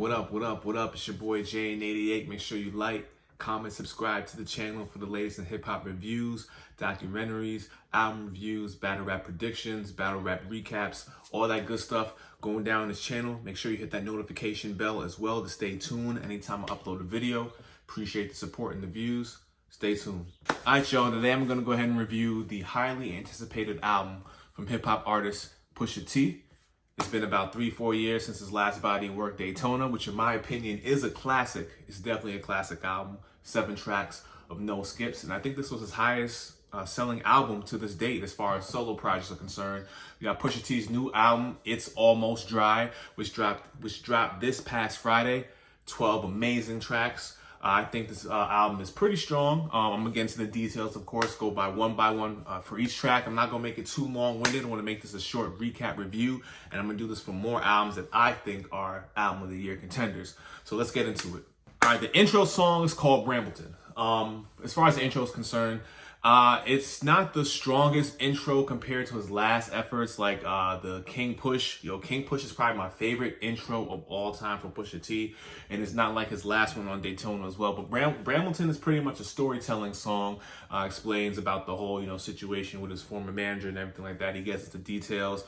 What up, what up, what up? It's your boy Jane88. Make sure you like, comment, subscribe to the channel for the latest in hip-hop reviews, documentaries, album reviews, battle rap predictions, battle rap recaps, all that good stuff going down this channel. Make sure you hit that notification bell as well to stay tuned anytime I upload a video. Appreciate the support and the views. Stay tuned. All right, y'all. Today I'm going to go ahead and review the highly anticipated album from hip-hop artist Pusha T. It's been about 3-4 years since his last body of work, Daytona, which in my opinion is a classic. It's definitely a classic album. 7 tracks of no skips. And I think this was his highest selling album to this date as far as solo projects are concerned. We got Pusha T's new album, It's Almost Dry, which dropped this past Friday. 12 amazing tracks. I think this album is pretty strong. I'm going to get into the details, of course, go by one for each track. I'm not going to make it too long-winded. I want to make this a short recap review, and I'm going to do this for more albums that I think are Album of the Year contenders. So let's get into it. All right, the intro song is called Brambleton. As far as the intro is concerned, it's not the strongest intro compared to his last efforts like the King Push. King Push is probably my favorite intro of all time for Pusha T, and it's not like his last one on Daytona as well. But Brambleton is pretty much a storytelling song. Explains about the whole situation with his former manager and everything like that. He gets into details.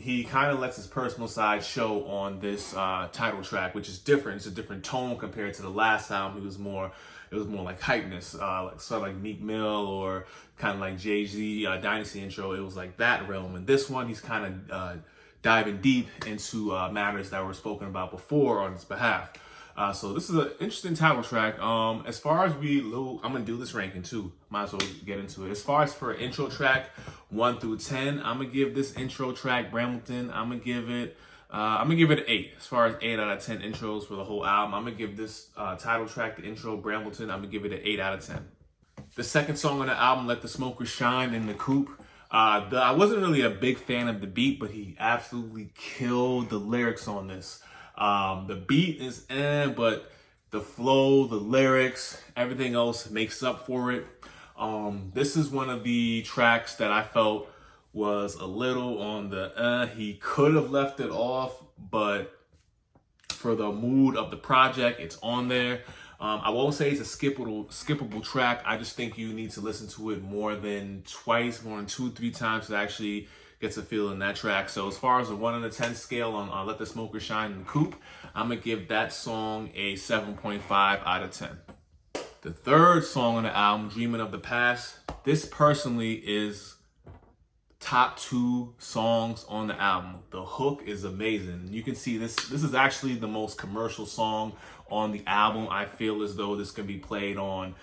He kind of lets his personal side show on this title track, which is different. It's a different tone compared to the last album. It was more like hypeness, like sort of like Meek Mill or kind of like Jay-Z Dynasty intro. It was like that realm. And this one, he's kind of diving deep into matters that were spoken about before on his behalf. So this is an interesting title track. As far as I'm gonna do this ranking too. Might as well get into it. As far as for an intro track, 1 through 10, I'm gonna give this intro track, Brambleton, I'm gonna give it an 8. As far as 8 out of 10 intros for the whole album, I'm gonna give this title track, the intro, Brambleton, I'm gonna give it an 8 out of 10. The second song on the album, Let the Smokers Shine, in the Coupe. I wasn't really a big fan of the beat, but he absolutely killed the lyrics on this. The beat is but the flow, the lyrics, everything else makes up for it. This is one of the tracks that I felt was a little on the he could have left it off, but for the mood of the project, it's on there. I won't say it's a skippable track. I just think you need to listen to it more than 2-3 times to actually get a feel in that track. So as far as a 1 out of 10 scale on Let the Smoker Shine in the Coupe, I'm gonna give that song a 7.5 out of 10. The third song on the album, Dreaming of the Past, this personally is top 2 songs on the album. The hook is amazing. You can see this is actually the most commercial song on the album. I feel as though this can be played on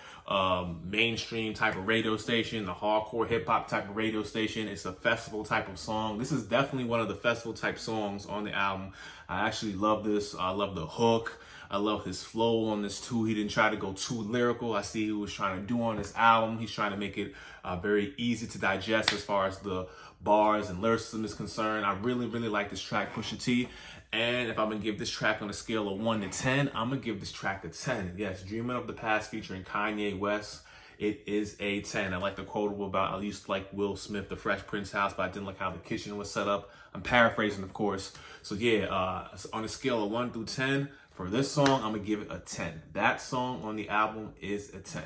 mainstream type of radio station, the hardcore hip hop type of radio station. It's a festival type of song. This is definitely one of the festival type songs on the album. I actually love this. I love the hook. I love his flow on this too. He didn't try to go too lyrical. I see he was trying to do on this album. He's trying to make it very easy to digest as far as the bars and lyricism is concerned. I really, really like this track, Pusha T. And if I'm going to give this track on a scale of 1 to 10, I'm going to give this track a 10. Yes, Dreaming of the Past featuring Kanye West. It is a 10. I like the quotable about, I used to like Will Smith, the Fresh Prince house, but I didn't like how the kitchen was set up. I'm paraphrasing, of course. So yeah, on a scale of 1 through 10, for this song, I'm going to give it a 10. That song on the album is a 10.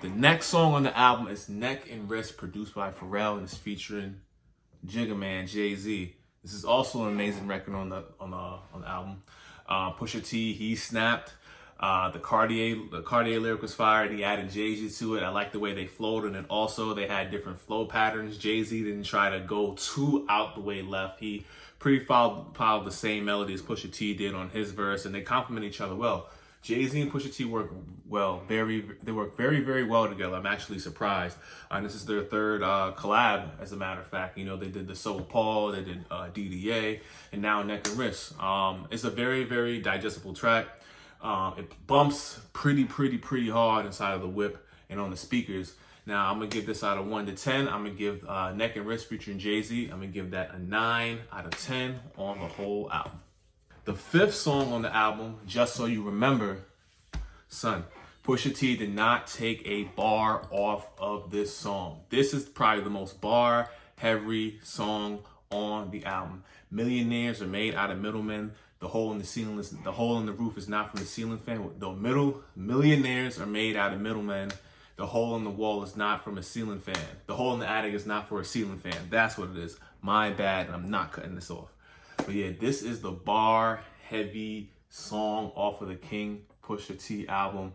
The next song on the album is Neck and Wrist, produced by Pharrell, and it's featuring Jigga Man, Jay-Z. This is also an amazing record on the album. Pusha T, he snapped. The Cartier lyric was fire, and he added Jay-Z to it. I like the way they flowed, and then also they had different flow patterns. Jay-Z didn't try to go too out the way left. He pretty followed the same melody as Pusha T did on his verse, and they complement each other well. Jay-Z and Pusha T work well. They work very, very well together. I'm actually surprised. And this is their third collab, as a matter of fact. They did the Soul Paul, they did DDA, and now Neck and Wrist. It's a very, very digestible track. It bumps pretty hard inside of the whip and on the speakers. Now, I'm going to give this out of 1 to 10. I'm going to give Neck and Wrist featuring Jay-Z. I'm going to give that a 9 out of 10 on the whole album. The fifth song on the album, Just So You Remember, son, Pusha T did not take a bar off of this song. This is probably the most bar-heavy song on the album. Millionaires are made out of middlemen. The hole in the roof is not from the ceiling fan. The millionaires are made out of middlemen. The hole in the wall is not from a ceiling fan. The hole in the attic is not for a ceiling fan. That's what it is. My bad, and I'm not cutting this off. But yeah, this is the bar heavy song off of the King Pusha T album.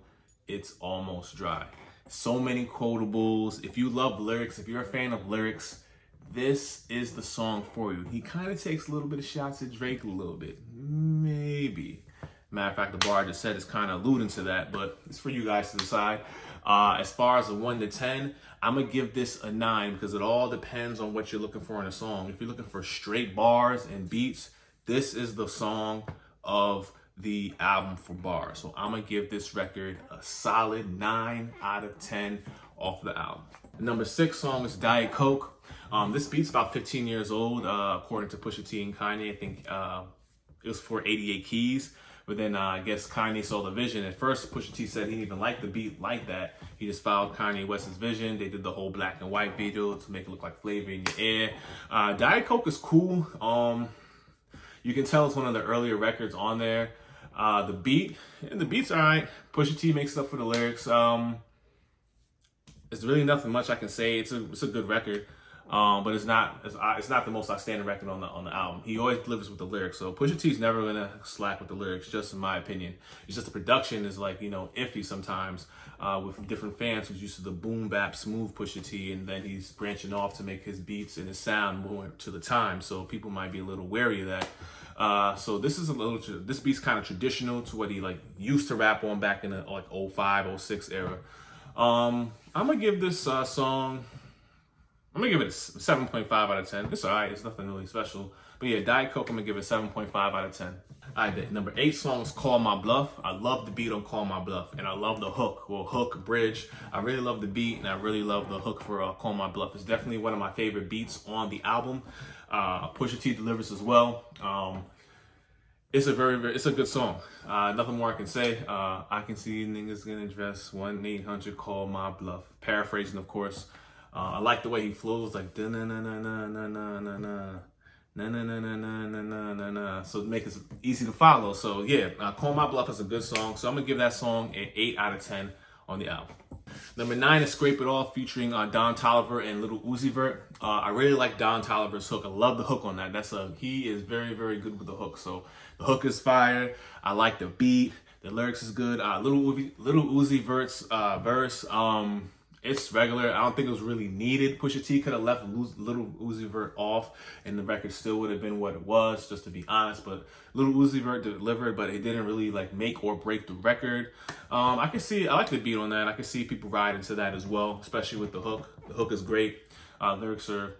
It's Almost Dry. So many quotables. If you love lyrics, if you're a fan of lyrics, this is the song for you. He kind of takes a little bit of shots at Drake a little bit. Maybe. Matter of fact, the bar I just said is kind of alluding to that, but it's for you guys to decide. As far as a 1 to 10, I'm going to give this a 9 because it all depends on what you're looking for in a song. If you're looking for straight bars and beats, this is the song of the album for bars. So I'm going to give this record a solid 9 out of 10 off the album. The number 6 song is Diet Coke. This beat's about 15 years old, according to Pusha T and Kanye. I think it was for 88 keys. But then I guess Kanye saw the vision. At first, Pusha T said he didn't even like the beat like that. He just followed Kanye West's vision. They did the whole black and white video to make it look like Flavor in Your Air. Diet Coke is cool. You can tell it's one of the earlier records on there. The beat's all right. Pusha T makes up for the lyrics. There's really nothing much I can say. It's a good record. But it's not the most outstanding record on the album. He always delivers with the lyrics. So Pusha T's never gonna slack with the lyrics, just in my opinion. It's just the production is like, iffy sometimes with different fans who's used to the boom bap smooth Pusha T, and then he's branching off to make his beats and his sound more to the time. So people might be a little wary of that. So this beat's kind of traditional to what he used to rap on back in the 05, 06 era. I'm gonna give this song. I'm going to give it a 7.5 out of 10. It's all right. It's nothing really special. But yeah, Diet Coke, I'm going to give it a 7.5 out of 10. All right, the number 8 song is Call My Bluff. I love the beat on Call My Bluff. And I love the hook. Well, hook, bridge. I really love the beat, and I really love the hook for Call My Bluff. It's definitely one of my favorite beats on the album. Pusha T delivers as well. It's a good song. Nothing more I can say. I can see niggas gonna dress 1-800 Call My Bluff. Paraphrasing, of course. I like the way he flows, like na na na na na na na na na na na na na na na na, so to make it easy to follow. So yeah, Call My Bluff is a good song. So I'm gonna give that song an 8 out of 10 on the album. Number 9 is Scrape It Off featuring Don Toliver and Lil Uzi Vert. I really like Don Toliver's hook. I love the hook on that. He is very, very good with the hook. So the hook is fire. I like the beat. The lyrics is good. Lil Uzi Vert's verse. It's regular. I don't think it was really needed. Pusha T could have left Lil Uzi Vert off, and the record still would have been what it was, just to be honest. But Lil Uzi Vert delivered, but it didn't really make or break the record. I like the beat on that. I can see people ride into that as well, especially with the hook. The hook is great. Lyrics are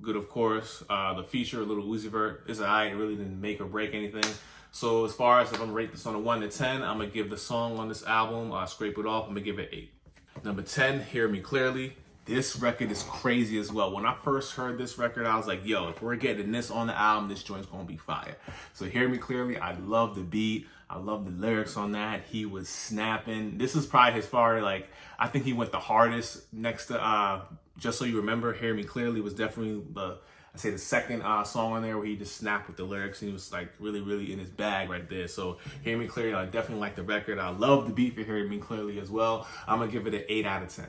good, of course. The feature, Lil Uzi Vert, is alright. It really didn't make or break anything. So as far as if I'm gonna rate this on a 1 to 10, I'm gonna give the song on this album, Scrape It Off, I'm gonna give it 8. Number 10, Hear Me Clearly. This record is crazy as well. When I first heard this record, I was like, yo, if we're getting this on the album, this joint's gonna be fire. So Hear Me Clearly, I love the beat. I love the lyrics on that. He was snapping. This is probably his far, I think he went the hardest next to Just So You Remember. Hear Me Clearly was definitely the second song on there where he just snapped with the lyrics, and he was really, really in his bag right there. So Hear Me Clearly, I definitely like the record. I love the beat for Hear Me Clearly as well. I'm gonna give it an 8 out of 10.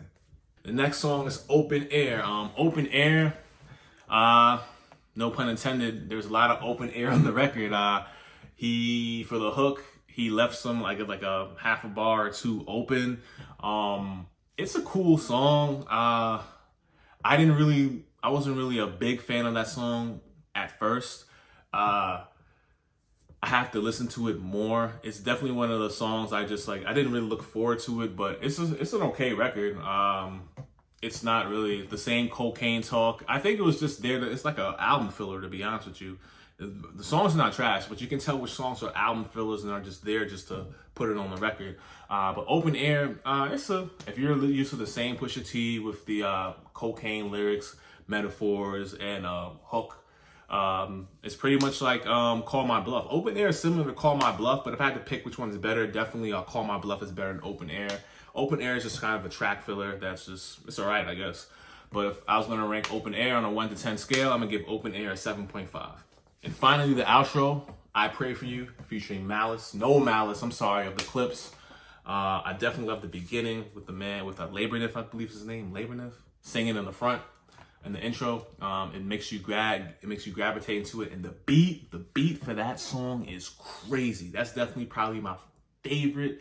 The next song is Open Air. Open Air, no pun intended, there's a lot of open air on the record. For the hook, he left some like a half a bar or two open. It's a cool song. I wasn't really a big fan of that song at first. I have to listen to it more. It's definitely one of the songs I just I didn't really look forward to it, but it's an okay record. It's not really the same cocaine talk. I think it was just there. It's like an album filler, to be honest with you. The songs are not trash, but you can tell which songs are album fillers and are just there just to put it on the record. But Open Air, if you're used to the same Pusha T with the cocaine lyrics, metaphors, and hook, it's pretty much like Call My Bluff. Open Air is similar to Call My Bluff, but if I had to pick which one is better, definitely Call My Bluff is better than Open Air. Open Air is just kind of a track filler. It's all right, I guess. But if I was going to rank Open Air on a 1 to 10 scale, I'm going to give Open Air a 7.5. And finally, the outro. I Pray For You featuring Malice. No Malice, I'm sorry, of the Clips. I definitely love the beginning with the man with Laborniff, I believe is his name, Laborniff, singing in the front and the intro. It makes you gravitate into it, and the beat for that song is crazy. That's definitely probably my favorite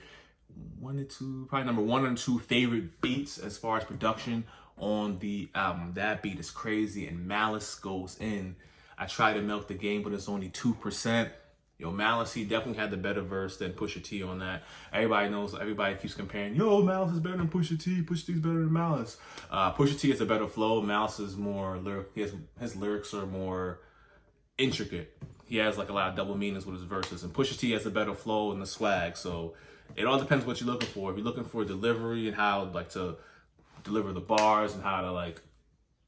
probably number 1 or 2 favorite beats as far as production on the album. That beat is crazy, and Malice goes in. I try to milk the game, but it's only 2%. Yo, Malice, he definitely had the better verse than Pusha T on that. Everybody keeps comparing, yo, Malice is better than Pusha T. Pusha T is better than Malice. Pusha T has a better flow. Malice is more his lyrics are more intricate. He has like a lot of double meanings with his verses, and Pusha T has a better flow and the swag. So it all depends what you're looking for. If you're looking for delivery and how like to deliver the bars and how to like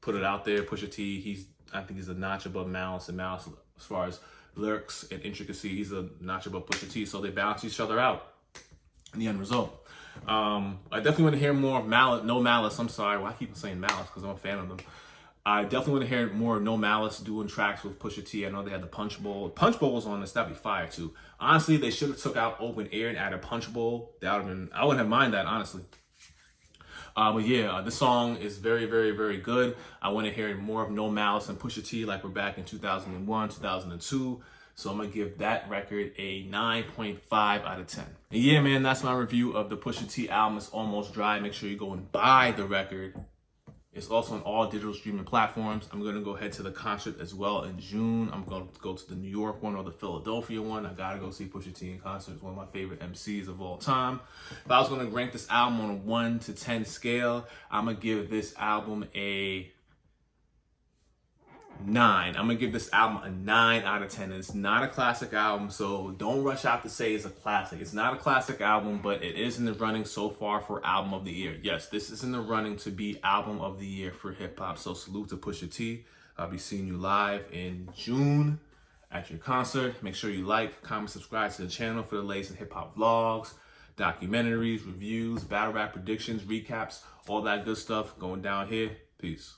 put it out there, Pusha T, I think he's a notch above Malice, and Malice, as far as lyrics and intricacy, he's a notch above Pusha T. So they balance each other out in the end result. I definitely want to hear more of No Malice. I'm sorry, I keep saying Malice because I'm a fan of them. I definitely want to hear more of No Malice doing tracks with Pusha T. I know they had the Punch Bowl. Punch Bowl was on this. That'd be fire too. Honestly, they should have took out Open Air and added Punch Bowl. That would have been. I wouldn't have minded that, honestly. But yeah, this song is very, very, very good. I want to hear more of No Malice and Pusha T like we're back in 2001, 2002. So I'm going to give that record a 9.5 out of 10. And yeah, man, that's my review of the Pusha T album. It's almost dry. Make sure you go and buy the record. It's also on all digital streaming platforms. I'm going to go head to the concert as well in June. I'm going to go to the New York one or the Philadelphia one. I got to go see Pusha T in concert. It's one of my favorite MCs of all time. If I was going to rank this album on a 1 to 10 scale, I'm going to give this album a 9. I'm going to give this album a 9 out of 10. It's not a classic album, so don't rush out to say it's a classic. It's not a classic album, but it is in the running so far for album of the year. Yes, this is in the running to be album of the year for hip hop. So salute to Pusha T. I'll be seeing you live in June at your concert. Make sure you like, comment, subscribe to the channel for the latest hip hop vlogs, documentaries, reviews, battle rap predictions, recaps, all that good stuff going down here. Peace.